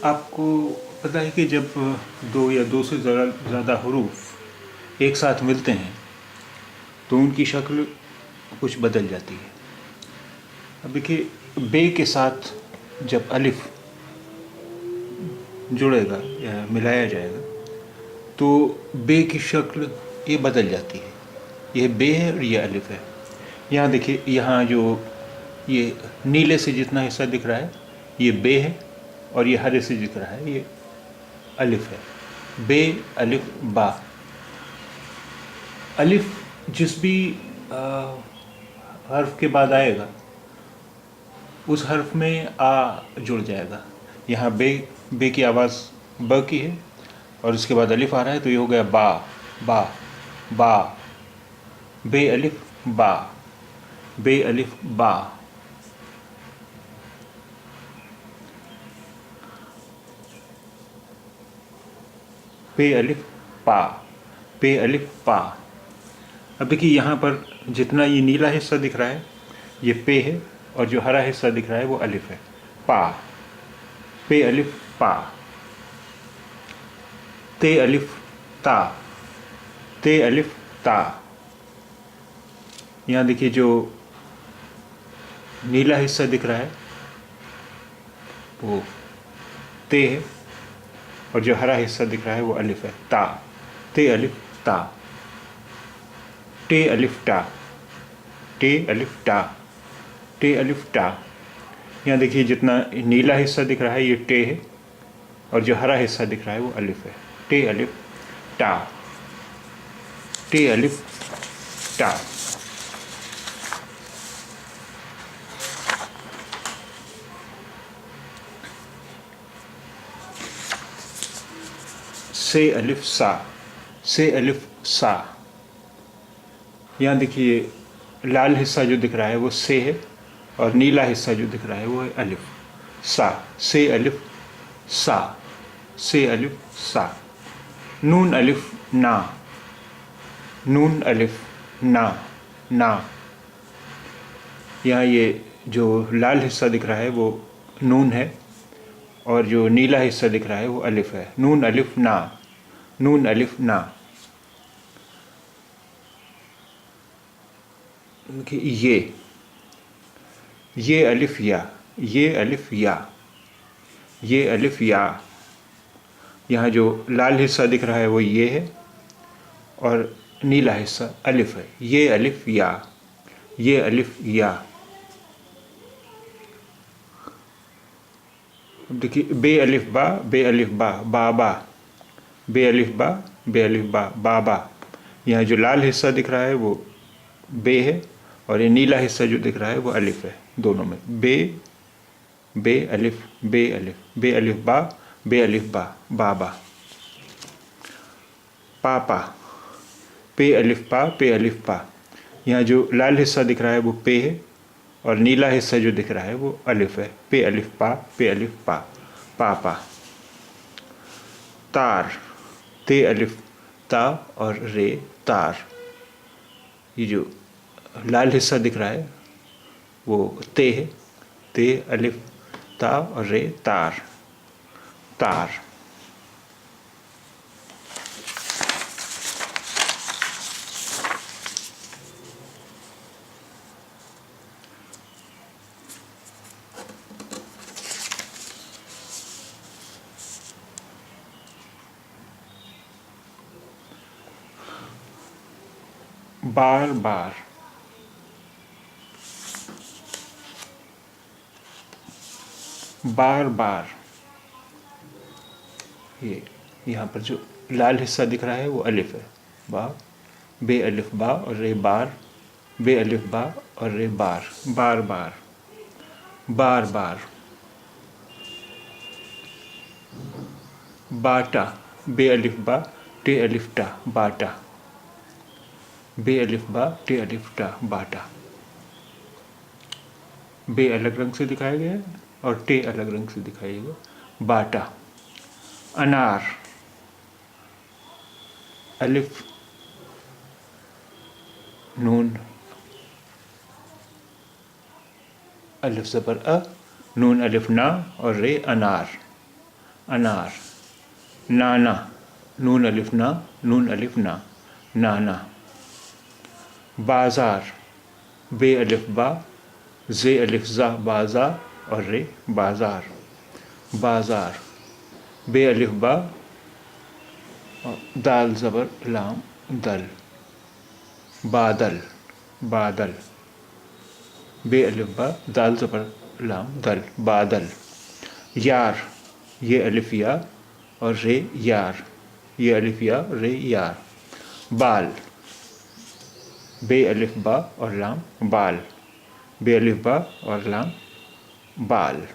आपको पता है कि जब दो या दो से ज़्यादा हरूफ एक साथ मिलते हैं तो उनकी शक्ल कुछ बदल जाती है। अब देखिए, बे के साथ जब अलिफ जुड़ेगा या मिलाया जाएगा तो बे की शक्ल ये बदल जाती है। यह बे है और ये अलिफ है। यहाँ देखिए, यहाँ जो ये नीले से जितना हिस्सा दिख रहा है ये बे है, और ये हरे से दिख रहा है ये अलिफ है। बे अलिफ बा। अलिफ जिस भी हर्फ के बाद आएगा उस हर्फ में आ जुड़ जाएगा। यहाँ बे की आवाज़ ब की है और उसके बाद अलिफ आ रहा है तो ये हो गया बा बा बा। बे अलिफ बा, बे अलिफ बा। पे अलिफ पा, पे अलिफ पा। अब देखिए, यहाँ पर जितना ये नीला हिस्सा दिख रहा है ये पे है, और जो हरा हिस्सा दिख रहा है वो अलिफ है। पा, पे अलिफ पा। ते अलिफ ता, ते अलिफ ता। यहाँ देखिए, जो नीला हिस्सा दिख रहा है वो ते है, और जो हरा हिस्सा दिख रहा है वो अलिफ है। ता, ते अलिफ ता। टे अलिफ टा, टे अलिफ टा, टे अलिफ टा। यहाँ देखिए, जितना नीला हिस्सा दिख रहा है ये टे है, और जो हरा हिस्सा दिख रहा है वो अलिफ है। टे अलिफ टा, टे अलिफ टा। से अलिफ सा, से अलिफ सा। यहाँ देखिए, लाल हिस्सा जो दिख रहा है वो से है, और नीला हिस्सा जो दिख रहा है वो है अलिफ। सा, से अलिफ सा, से अलिफ सा। नून अलिफ ना, नून अलिफ ना, ना। यहाँ ये जो लाल हिस्सा दिख रहा है वो नून है, और जो नीला हिस्सा दिख रहा है वो अलिफ है। नून अलिफ ना, नून अलिफ ना। ये अलिफ या, ये अलिफ या, ये अलिफ या। यहाँ जो लाल हिस्सा दिख रहा है वो ये है, और नीला हिस्सा अलिफ है। ये अलिफ या, ये अलिफ या। देखिए, बे अलिफ बा, बे अलिफ बा, बा बा। बे अलिफ बा, बे अलिफ बा, बा बा। यहाँ जो लाल हिस्सा दिख रहा है वो बे है, और ये नीला हिस्सा जो दिख रहा है वो अलिफ है। दोनों में बे, बे अलिफ, बे अलिफ, बे अलिफ बा, बे अलिफ बा, बा बा। पा पा, पे अलिफ पा, पे अलिफ पा। यहाँ जो लाल हिस्सा दिख रहा है वो पे है, और नीला हिस्सा जो दिख रहा है वो अलिफ है। पे अलिफ पा, पे अलिफ पा, पा पा। तार, ते अलिफ ता और रे तार। ये जो लाल हिस्सा दिख रहा है वो ते है। ते अलिफ ता और रे तार, तार। बार बार, बार बार। ये यहाँ पर जो लाल हिस्सा दिख रहा है वो अलिफ है। बा, बे अलिफ बा और रे बार, बे अलिफ बा और रे बार, बार बार, बार बार। बाटा, बे अलिफ बा, टे अलिफ टा, बाटा। बे अलिफ बा, टे अलिफ टा, बाटा। बे अलग रंग से दिखाया गया है और टे अलग रंग से दिखाया गया। बाटा। अनार, अलिफ नून, अलिफ ज़बर अ, नून अलिफ ना और रे अनार, अनार। नाना, नून अलिफ ना, नून अलिफ ना, नाना। बाजार, बे अलिफ बा, जे अलिफ जा, बाजा और रे, बाजार। बाजार, बे अलिफ बा और दाल ज़बर लाम दल। बादल, बादल, बे अलिफ बा, दाल ज़बर लाम दल, बादल। यार, ये अलिफ या और रे यार, ये अलिफ या रे यार। बाल, बे अलिफ बा और लाम बाल, बे अलिफ बा और लाम बाल।